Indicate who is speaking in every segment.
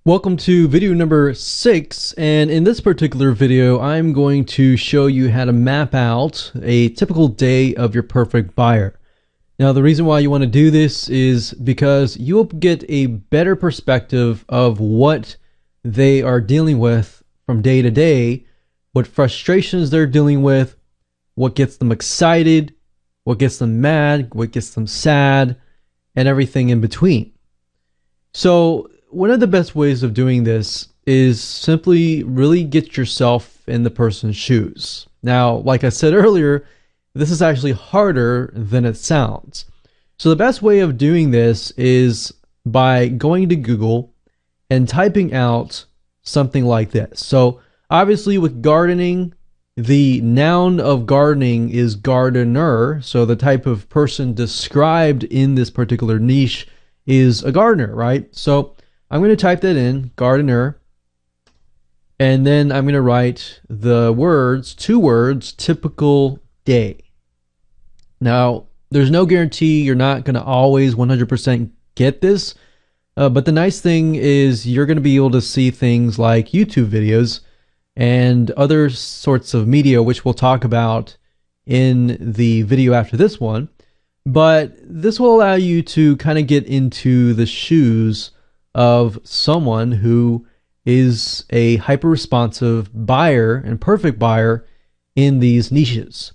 Speaker 1: Welcome to video number 6, and in this particular video I'm going to show you how to map out a typical day of your perfect buyer. Now the reason why you want to do this is because you will get a better perspective of what they are dealing with from day to day, what frustrations they're dealing with, what gets them excited, what gets them mad, what gets them sad, and everything in between. So one of the best ways of doing this is simply really get yourself in the person's shoes. Now, like I said earlier, this is actually harder than it sounds. So the best way of doing this is by going to Google and typing out something like this. So obviously with gardening, the noun of gardening is gardener. So the type of person described in this particular niche is a gardener, right? So I'm going to type that in, gardener, and then I'm going to write the words, 2 words, typical day. Now, there's no guarantee you're not going to always 100% get this, but the nice thing is you're going to be able to see things like YouTube videos and other sorts of media, which we'll talk about in the video after this one. But this will allow you to kind of get into the shoes of someone who is a hyper-responsive buyer and perfect buyer in these niches.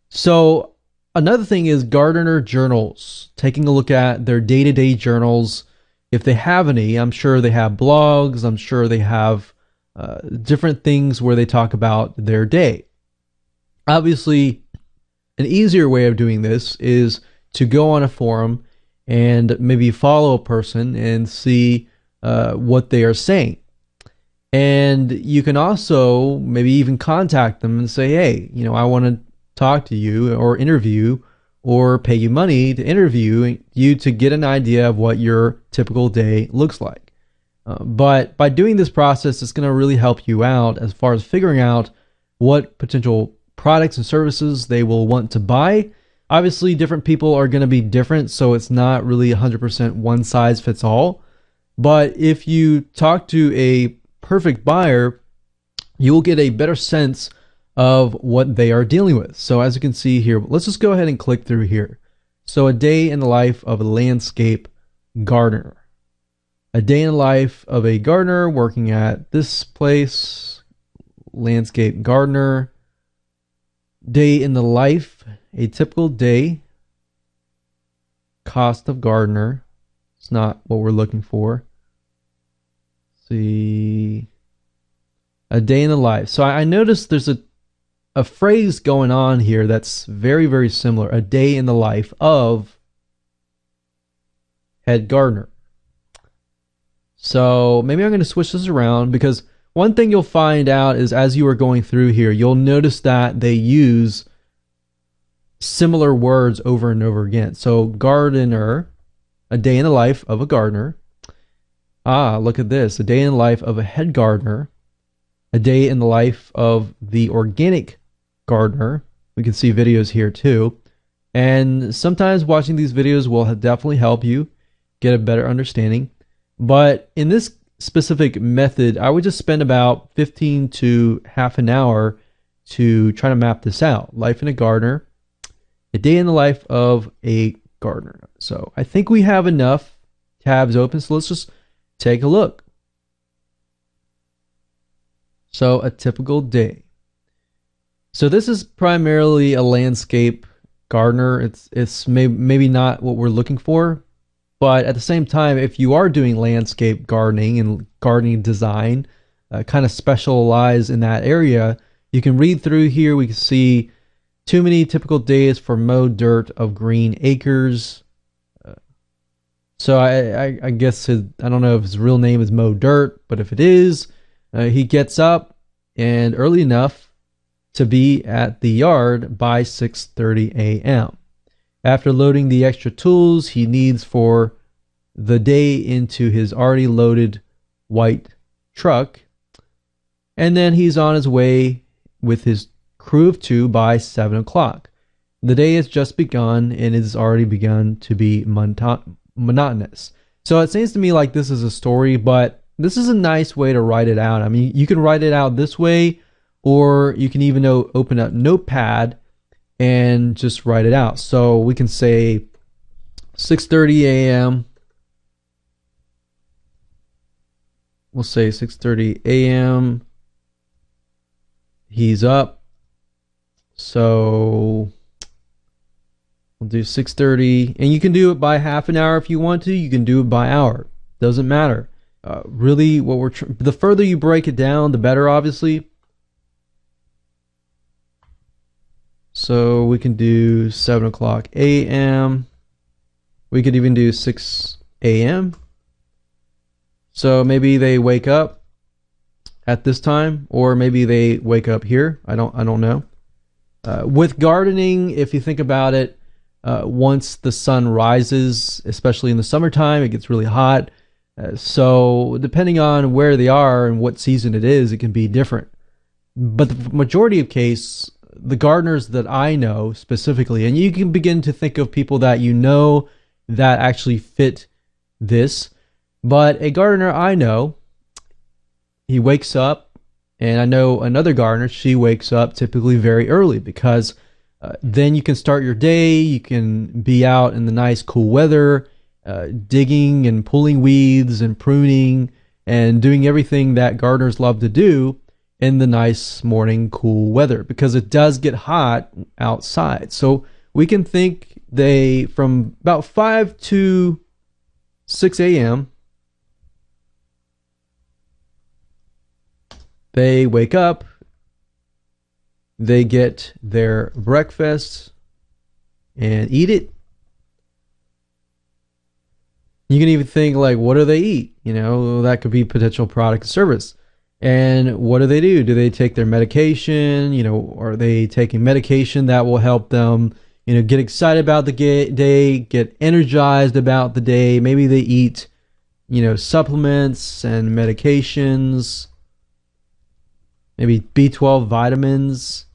Speaker 1: So another thing is gardener journals, taking a look at their day-to-day journals. If they have any, I'm sure they have blogs, I'm sure they have different things where they talk about their day. Obviously, an easier way of doing this is to go on a forum and maybe follow a person and see what they are saying. And you can also maybe even contact them and say, hey, I want to talk to you or interview or pay you money to interview you to get an idea of what your typical day looks like. But by doing this process, it's going to really help you out as far as figuring out what potential products and services they will want to buy. Obviously, different people are going to be different, so it's not really 100% one size fits all. But if you talk to a perfect buyer, you will get a better sense of what they are dealing with. So as you can see here, let's just go ahead and click through here. So a day in the life of a landscape gardener. A day in the life of a gardener working at this place, landscape gardener. Day in the life, a typical day. Cost of gardener. It's not what we're looking for. See, a day in the life. So I noticed there's a phrase going on here that's very, very similar. A day in the life of head gardener. So maybe I'm going to switch this around, because one thing you'll find out is as you are going through here, you'll notice that they use similar words over and over again. So gardener, a day in the life of a gardener. Ah, look at this. A day in the life of a head gardener. A day in the life of the organic gardener. We can see videos here too. And sometimes watching these videos will definitely help you get a better understanding. But in this specific method, I would just spend about 15 to half an hour to try to map this out. Life in a gardener. A day in the life of a gardener. So I think we have enough tabs open. So let's just take a look. So a typical day. So this is primarily a landscape gardener. It's maybe not what we're looking for, but at the same time, if you are doing landscape gardening and gardening design, kind of specialize in that area, you can read through here. We can see too many typical days for mowed dirt of green acres. So I guess I don't know if his real name is Mow Dirt, but if it is, he gets up and early enough to be at the yard by 6:30 a.m. After loading the extra tools he needs for the day into his already loaded white truck, and then he's on his way with his crew of 2 by 7 o'clock. The day has just begun and it has already begun to be monotonous. So it seems to me like this is a story, but this is a nice way to write it out. I mean, you can write it out this way, or you can even open up Notepad and just write it out. So we can say 6:30 a.m. We'll say 6:30 a.m. He's up. So we'll do 6:30, and you can do it by half an hour if you want to. You can do it by hour. Doesn't matter. Really, what the further you break it down, the better, obviously. So we can do 7 o'clock a.m. We could even do 6 a.m. So maybe they wake up at this time, or maybe they wake up here. I don't know. With gardening, if you think about it, once the sun rises, especially in the summertime, it gets really hot. So depending on where they are and what season it is, it can be different. But the majority of case, the gardeners that I know specifically, and you can begin to think of people that you know that actually fit this, but a gardener I know, he wakes up, and I know another gardener, she wakes up typically very early, because then you can start your day, you can be out in the nice cool weather, digging and pulling weeds and pruning and doing everything that gardeners love to do in the nice morning cool weather, because it does get hot outside. So we can think they, from about 5 to 6 a.m., they wake up, they get their breakfast and eat it. You can even think, like, what do they eat? You know, that could be potential product or service. And what do? Do they take their medication? You know, are they taking medication that will help them, you know, get excited about the day, get energized about the day? Maybe they eat, you know, supplements and medications, maybe B12 vitamins.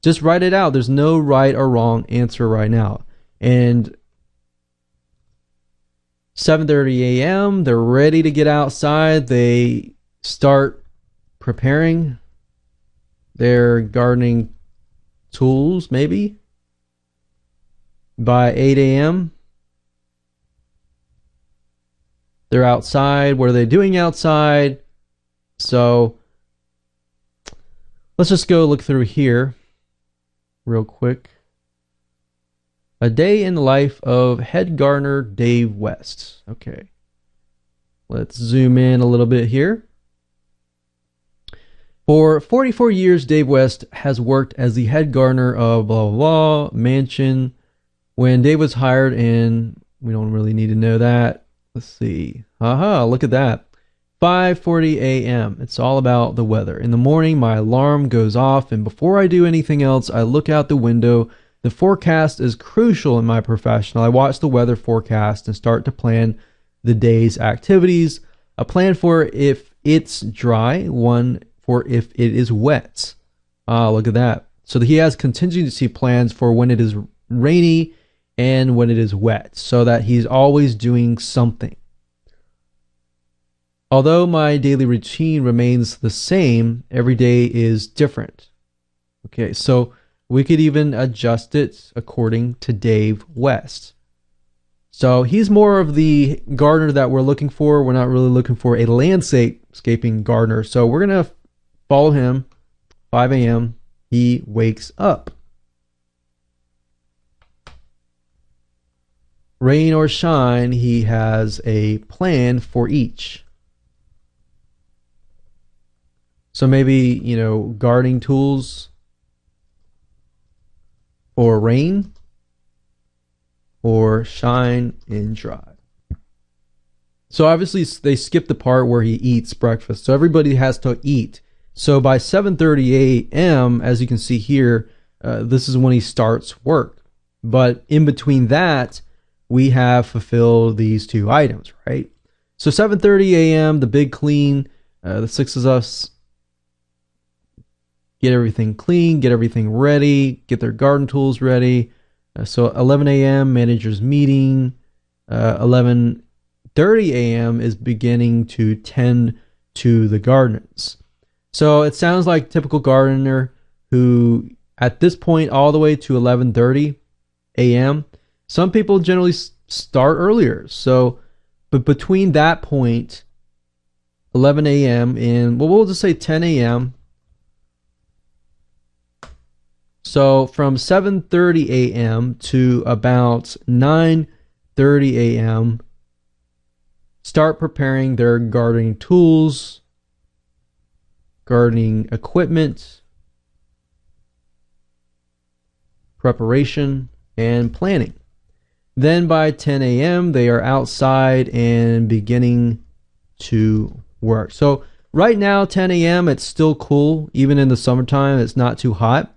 Speaker 1: Just write it out. There's no right or wrong answer right now. And 7:30 a.m., they're ready to get outside. They start preparing their gardening tools, maybe. By 8 a.m., they're outside. What are they doing outside? So let's just go look through here real quick. A day in the life of head gardener Dave West. Okay. Let's zoom in a little bit here. For 44 years, Dave West has worked as the head gardener of blah, blah, blah, mansion. When Dave was hired in, we don't really need to know that. Let's see. Aha, look at that. 5:40 a.m. It's all about the weather. In the morning, my alarm goes off, and before I do anything else, I look out the window. The forecast is crucial in my profession. I watch the weather forecast and start to plan the day's activities. A plan for if it's dry, one for if it is wet. Look at that. So he has contingency plans for when it is rainy and when it is wet, so that he's always doing something. Although my daily routine remains the same, every day is different. Okay, so we could even adjust it according to Dave West. So he's more of the gardener that we're looking for. We're not really looking for a landscaping gardener. So we're going to follow him. 5 a.m. He wakes up. Rain or shine, he has a plan for each. So maybe, you know, gardening tools or rain, or shine and dry. So obviously they skip the part where he eats breakfast. So everybody has to eat. So by 7:30 a.m., as you can see here, this is when he starts work. But in between that, we have fulfilled these two items, right? So 7:30 a.m., the big clean, the six of us get everything clean, get everything ready, get their garden tools ready. So 11 a.m., manager's meeting. 11 11:30 a.m. is beginning to tend to the gardens. So it sounds like typical gardener who at this point all the way to 11:30 a.m. Some people generally start earlier. So but between that point 11 a.m. and well, we'll just say 10 a.m. So from 7:30 a.m. to about 9:30 a.m. start preparing their gardening tools, gardening equipment, preparation, and planning. Then by 10 a.m. they are outside and beginning to work. So right now 10 a.m. it's still cool. Even in the summertime it's not too hot.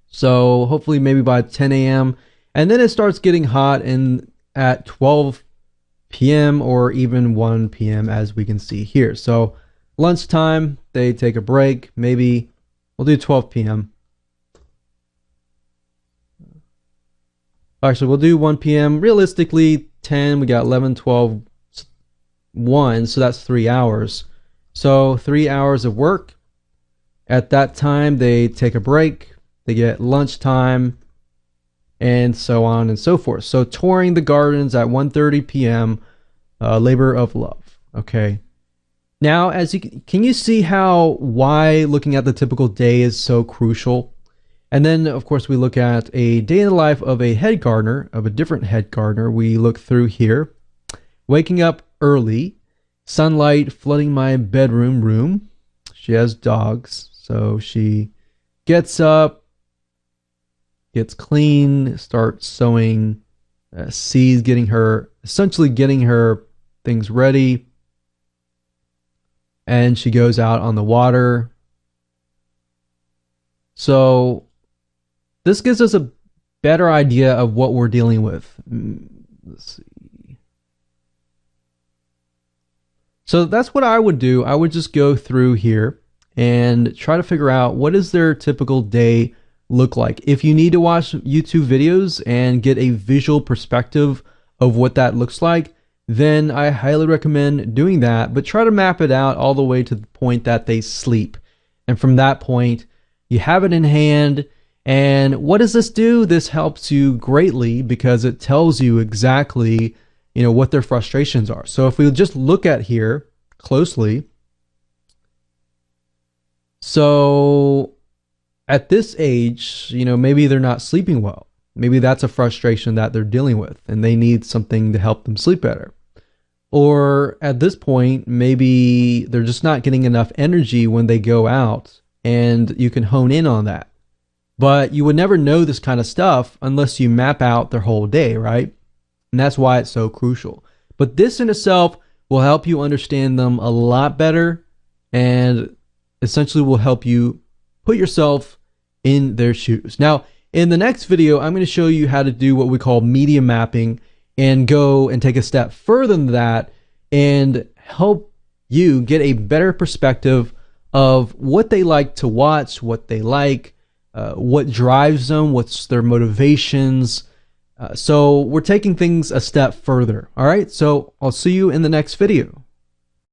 Speaker 1: So hopefully maybe by 10 a.m. and then it starts getting hot and at 12 p.m. or even 1 p.m. as we can see here. So lunchtime, they take a break. Maybe we'll do 12 p.m. Actually, we'll do 1 p.m. Realistically, 10, we got 11, 12, 1. So that's 3 hours. So 3 hours of work. At that time, they take a break. They get lunchtime and so on and so forth. So touring the gardens at 1:30 p.m. Labor of love. Okay. Now, can you see why looking at the typical day is so crucial? And then, of course, we look at a day in the life of a head gardener, of a different head gardener. We look through here. Waking up early, sunlight flooding my bedroom room. She has dogs, so she gets up, gets clean, starts sowing seeds, essentially getting her things ready. And she goes out on the water. So this gives us a better idea of what we're dealing with. Let's see. So that's what I would do. I would just go through here and try to figure out what is their typical day look like. If you need to watch YouTube videos and get a visual perspective of what that looks like, then I highly recommend doing that, but try to map it out all the way to the point that they sleep. And from that point, you have it in hand. And what does this do? This helps you greatly because it tells you exactly, what their frustrations are. So if we just look at here closely, so at this age, maybe they're not sleeping well. Maybe that's a frustration that they're dealing with and they need something to help them sleep better. Or at this point, maybe they're just not getting enough energy when they go out, and you can hone in on that. But you would never know this kind of stuff unless you map out their whole day, right? And that's why it's so crucial. But this in itself will help you understand them a lot better and essentially will help you put yourself in their shoes. Now, in the next video, I'm going to show you how to do what we call media mapping and go and take a step further than that and help you get a better perspective of what they like to watch, what they like, what drives them, what's their motivations. So we're taking things a step further. All right, so I'll see you in the next video.